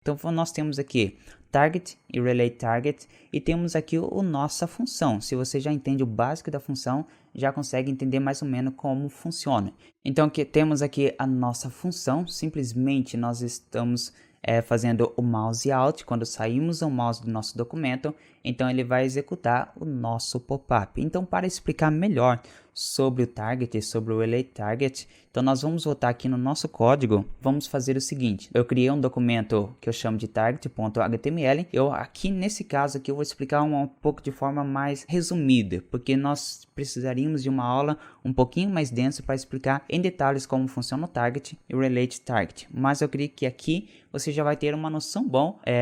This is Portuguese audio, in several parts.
Então nós temos aqui target e relate target e temos aqui o nossa função. Se você já entende o básico da função, já consegue entender mais ou menos como funciona. Então aqui temos aqui a nossa função, simplesmente nós estamos fazendo o mouse out. Quando saímos o mouse do nosso documento, então ele vai executar o nosso pop-up. Então, para explicar melhor sobre o target, sobre o relate target, então nós vamos voltar aqui no nosso código. Vamos fazer o seguinte: eu criei um documento que eu chamo de target.html. Eu aqui nesse caso aqui eu vou explicar um pouco de forma mais resumida, porque nós precisaríamos de uma aula um pouquinho mais densa para explicar em detalhes como funciona o target e o relate target. Mas eu creio que aqui você já vai ter uma noção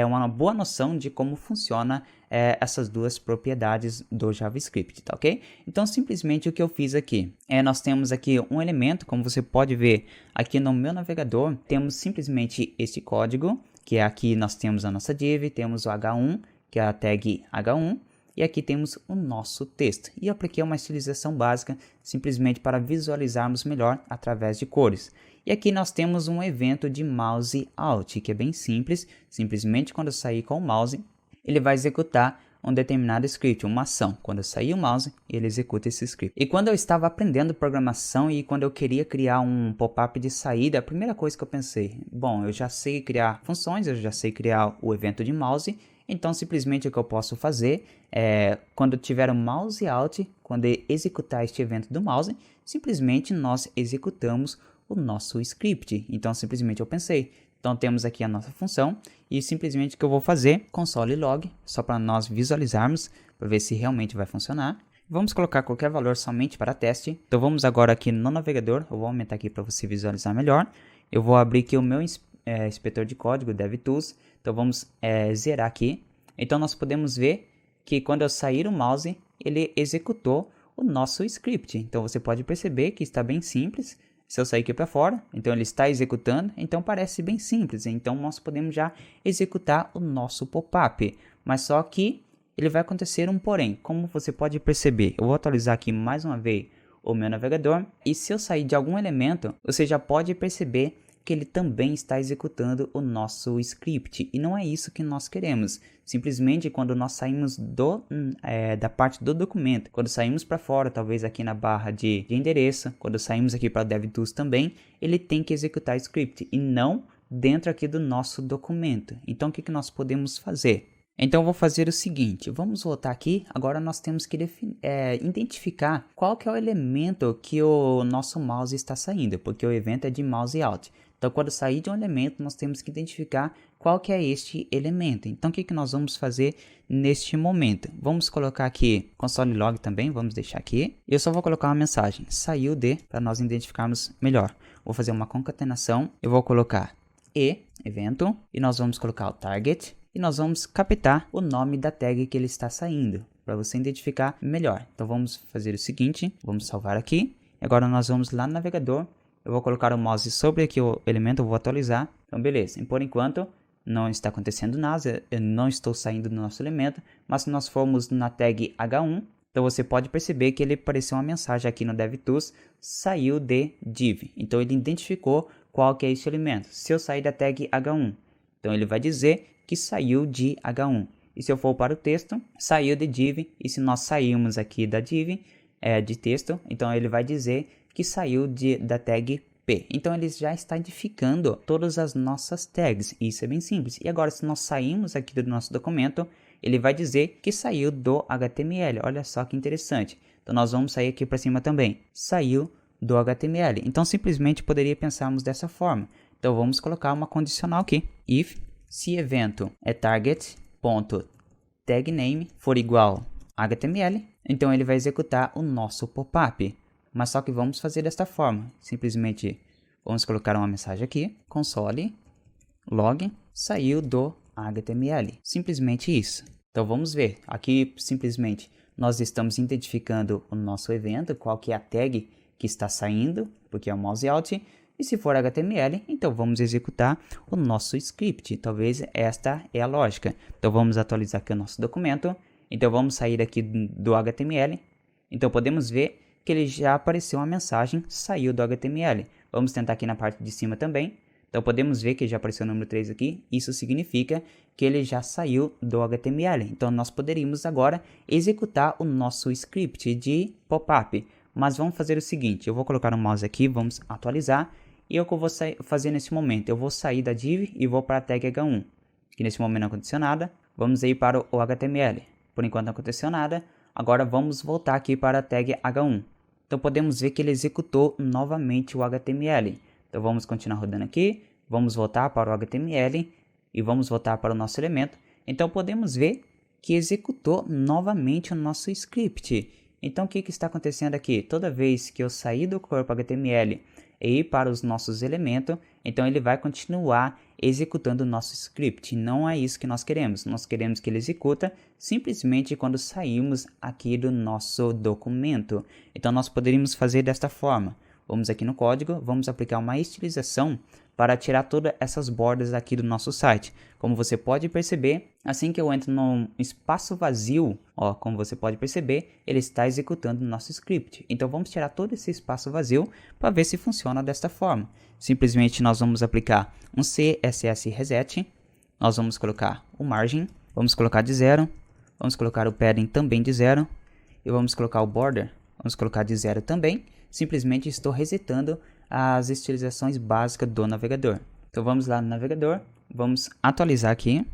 uma boa noção de como funciona essas duas propriedades do JavaScript, tá ok? Então simplesmente o que eu fiz aqui nós temos aqui um elemento, como você pode ver aqui no meu navegador, temos simplesmente esse código, que é aqui nós temos a nossa div, temos o h1, que é a tag h1, e aqui temos o nosso texto. E eu apliquei uma estilização básica, simplesmente para visualizarmos melhor através de cores. E aqui nós temos um evento de mouse out, que é bem simples, simplesmente quando eu sair com o mouse, ele vai executar um determinado script, uma ação. Quando eu sair o mouse, ele executa esse script. E quando eu estava aprendendo programação e quando eu queria criar um pop-up de saída, a primeira coisa que eu pensei, bom, eu já sei criar funções, eu já sei criar o evento de mouse, então simplesmente o que eu posso fazer é, quando tiver o mouse out, quando executar este evento do mouse, simplesmente nós executamos o nosso script. Então simplesmente eu pensei, então temos aqui a nossa função e simplesmente o que eu vou fazer, console log, só para nós visualizarmos, para ver se realmente vai funcionar. Vamos colocar qualquer valor somente para teste. Então vamos agora aqui no navegador, eu vou aumentar aqui para você visualizar melhor. Eu vou abrir aqui o meu inspetor de código, DevTools. Então vamos zerar aqui. Então nós podemos ver que quando eu sair o mouse, ele executou o nosso script. Então você pode perceber que está bem simples. Se eu sair aqui para fora, então ele está executando, então parece bem simples. Então nós podemos já executar o nosso pop-up. Mas só que ele vai acontecer um porém. Como você pode perceber, eu vou atualizar aqui mais uma vez o meu navegador. E se eu sair de algum elemento, você já pode perceber que ele também está executando o nosso script. E não é isso que nós queremos. Simplesmente quando nós saímos da parte do documento, quando saímos para fora, talvez aqui na barra de endereço, quando saímos aqui para DevTools também, ele tem que executar script e não dentro aqui do nosso documento. Então o que nós podemos fazer? Então eu vou fazer o seguinte, vamos voltar aqui, agora nós temos que identificar qual que é o elemento que o nosso mouse está saindo, porque o evento é de mouse out. Então quando sair de um elemento, nós temos que identificar qual que é este elemento. Então o que nós vamos fazer neste momento? Vamos colocar aqui console log também, vamos deixar aqui. Eu só vou colocar uma mensagem, saiu de, para nós identificarmos melhor. Vou fazer uma concatenação, eu vou colocar evento, e nós vamos colocar o target. E nós vamos captar o nome da tag que ele está saindo, para você identificar melhor. Então vamos fazer o seguinte, vamos salvar aqui. Agora nós vamos lá no navegador, eu vou colocar o mouse sobre aqui o elemento, eu vou atualizar. Então beleza, e por enquanto não está acontecendo nada, eu não estou saindo do nosso elemento, mas se nós formos na tag H1, então você pode perceber que ele apareceu uma mensagem aqui no DevTools, saiu de div. Então ele identificou qual que é esse elemento. Se eu sair da tag H1, então ele vai dizer que saiu de H1. E se eu for para o texto, saiu de div. E se nós sairmos aqui da div, de texto, então ele vai dizer que saiu da tag P. Então ele já está identificando todas as nossas tags. Isso é bem simples. E agora se nós sairmos aqui do nosso documento, ele vai dizer que saiu do HTML. Olha só que interessante. Então nós vamos sair aqui para cima também. Saiu do HTML. Então simplesmente poderia pensarmos dessa forma. Então vamos colocar uma condicional aqui. If se evento é target.tagname for igual a HTML, então ele vai executar o nosso pop-up. Mas só que vamos fazer desta forma. Simplesmente vamos colocar uma mensagem aqui, console log saiu do HTML. Simplesmente isso. Então vamos ver. Aqui simplesmente nós estamos identificando o nosso evento, qual que é a tag que está saindo, porque é o mouse out. E se for HTML, então vamos executar o nosso script. Talvez esta é a lógica. Então vamos atualizar aqui o nosso documento. Então vamos sair aqui do HTML. Então podemos ver que ele já apareceu uma mensagem, saiu do HTML. Vamos tentar aqui na parte de cima também. Então podemos ver que já apareceu o número 3 aqui, isso significa que ele já saiu do HTML. Então nós poderíamos agora executar o nosso script de pop-up. Mas vamos fazer o seguinte, eu vou colocar o mouse aqui, vamos atualizar. E o que eu vou fazer nesse momento? Eu vou sair da div e vou para a tag H1. Que nesse momento não aconteceu nada. Vamos ir para o HTML. Por enquanto não aconteceu nada. Agora vamos voltar aqui para a tag H1. Então podemos ver que ele executou novamente o HTML. Então vamos continuar rodando aqui. Vamos voltar para o HTML. E vamos voltar para o nosso elemento. Então podemos ver que executou novamente o nosso script. Então o que está acontecendo aqui? Toda vez que eu sair do corpo HTML e ir para os nossos elementos, então ele vai continuar executando o nosso script. Não é isso que nós queremos. Nós queremos que ele executa simplesmente quando sairmos aqui do nosso documento. Então nós poderíamos fazer desta forma. Vamos aqui no código, vamos aplicar uma estilização para tirar todas essas bordas aqui do nosso site. Como você pode perceber, assim que eu entro num espaço vazio, ó, como você pode perceber, ele está executando o nosso script. Então vamos tirar todo esse espaço vazio para ver se funciona desta forma. Simplesmente nós vamos aplicar um CSS reset, nós vamos colocar o margin, vamos colocar de 0, vamos colocar o padding também de 0, e vamos colocar o border, vamos colocar de 0 também. Simplesmente estou resetando as estilizações básicas do navegador. Então vamos lá no navegador, vamos atualizar aqui.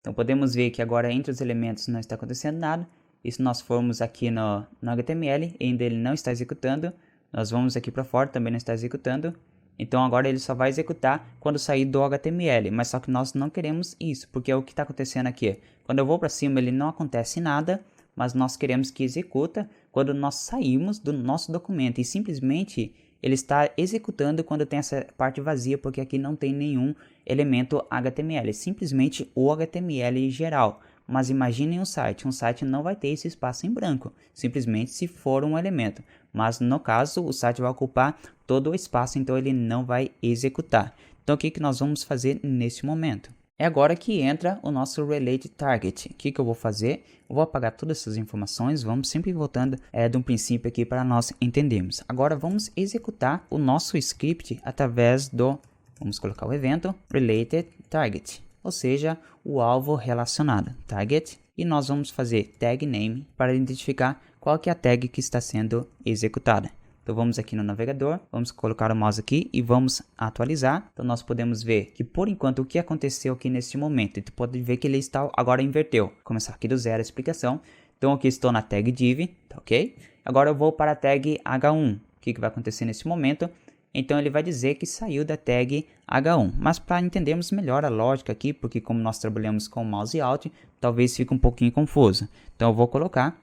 Então podemos ver que agora entre os elementos não está acontecendo nada. E se nós formos aqui no HTML, ainda ele não está executando. Nós vamos aqui para fora, também não está executando. Então agora ele só vai executar quando sair do HTML. Mas só que nós não queremos isso, porque é o que está acontecendo aqui. Quando eu vou para cima ele não acontece nada, mas nós queremos que executa quando nós saímos do nosso documento. E simplesmente ele está executando quando tem essa parte vazia, porque aqui não tem nenhum elemento HTML. É simplesmente o HTML geral. Mas imaginem um site não vai ter esse espaço em branco, simplesmente se for um elemento. Mas no caso, o site vai ocupar todo o espaço, então ele não vai executar. Então o que nós vamos fazer nesse momento? É agora que entra o nosso Relate Target. O que eu vou fazer? Eu vou apagar todas essas informações, vamos sempre voltando de um princípio aqui para nós entendermos. Agora vamos executar o nosso script através do, vamos colocar o evento Related Target, ou seja, o alvo relacionado, target, e nós vamos fazer tag name para identificar qual que é a tag que está sendo executada. Então vamos aqui no navegador, vamos colocar o mouse aqui e vamos atualizar. Então nós podemos ver que por enquanto o que aconteceu aqui neste momento, tu pode ver que ele está agora inverteu. Vou começar aqui do zero a explicação. Então aqui estou na tag div, tá ok? Agora eu vou para a tag H1. O que vai acontecer nesse momento? Então ele vai dizer que saiu da tag H1. Mas para entendermos melhor a lógica aqui, porque como nós trabalhamos com mouse alt, talvez fique um pouquinho confuso. Então eu vou colocar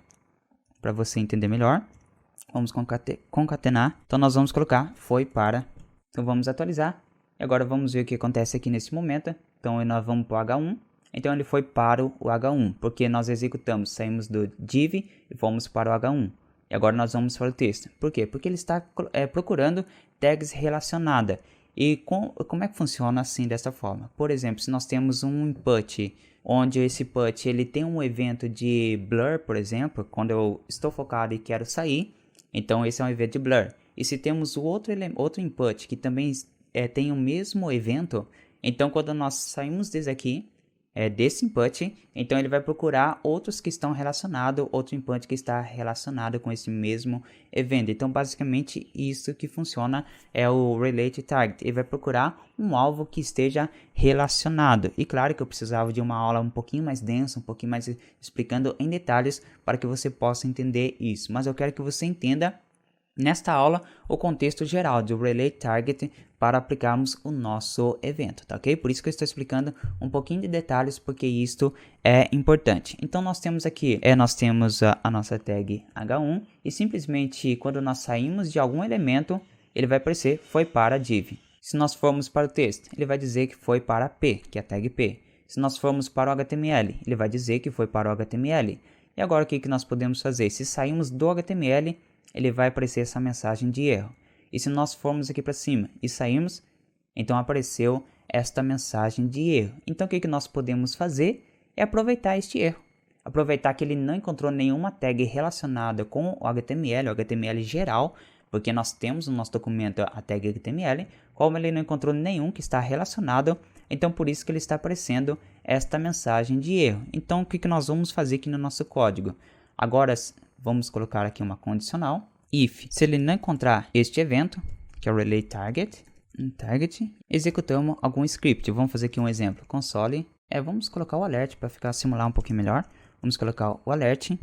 para você entender melhor. Vamos concatenar. Então nós vamos colocar foi para. Então vamos atualizar. E agora vamos ver o que acontece aqui nesse momento. Então nós vamos para o H1. Então ele foi para o H1, porque nós executamos, saímos do div e fomos para o H1. E agora nós vamos para o texto. Por quê? Porque ele está procurando tags relacionadas. E como é que funciona assim dessa forma? Por exemplo, se nós temos um input, onde esse input ele tem um evento de blur, por exemplo, quando eu estou focado e quero sair, então esse é um evento de blur. E se temos o outro input que também tem o mesmo evento, então quando nós saímos desse input, então ele vai procurar outros que estão relacionados, outro input que está relacionado com esse mesmo evento. Então basicamente isso que funciona é o Relate Target. Ele vai procurar um alvo que esteja relacionado. E claro que eu precisava de uma aula um pouquinho mais densa, um pouquinho mais explicando em detalhes para que você possa entender isso. Mas eu quero que você entenda nesta aula o contexto geral do Relate Target para aplicarmos o nosso evento, tá ok? Por isso que eu estou explicando um pouquinho de detalhes, porque isto é importante. Então nós temos aqui, nós temos a nossa tag H1 e simplesmente quando nós saímos de algum elemento, ele vai aparecer foi para div. Se nós formos para o texto, ele vai dizer que foi para P, que é a tag P. Se nós formos para o HTML, ele vai dizer que foi para o HTML. E agora o que nós podemos fazer? Se saímos do HTML, ele vai aparecer essa mensagem de erro. E se nós formos aqui para cima e sairmos, então apareceu esta mensagem de erro. Então o que nós podemos fazer é aproveitar este erro. Aproveitar que ele não encontrou nenhuma tag relacionada com o HTML geral, porque nós temos no nosso documento a tag HTML, como ele não encontrou nenhum que está relacionado, então por isso que ele está aparecendo esta mensagem de erro. Então o que nós vamos fazer aqui no nosso código? Agora vamos colocar aqui uma condicional, if, se ele não encontrar este evento, que é o relay target, executamos algum script. Vamos fazer aqui um exemplo, console, vamos colocar o alert para simular um pouquinho melhor, vamos colocar o alert, e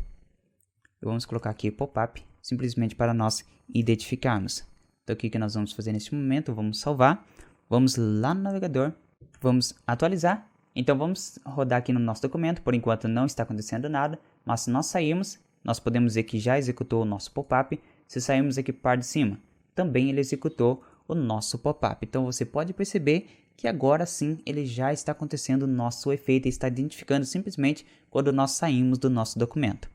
vamos colocar aqui pop-up, simplesmente para nós identificarmos. Então o que nós vamos fazer neste momento? Vamos salvar, vamos lá no navegador, vamos atualizar. Então vamos rodar aqui no nosso documento, por enquanto não está acontecendo nada, mas se nós sairmos, nós podemos ver que já executou o nosso pop-up. Se sairmos aqui para a parte de cima, também ele executou o nosso pop-up. Então você pode perceber que agora sim ele já está acontecendo o nosso efeito, está identificando simplesmente quando nós saímos do nosso documento.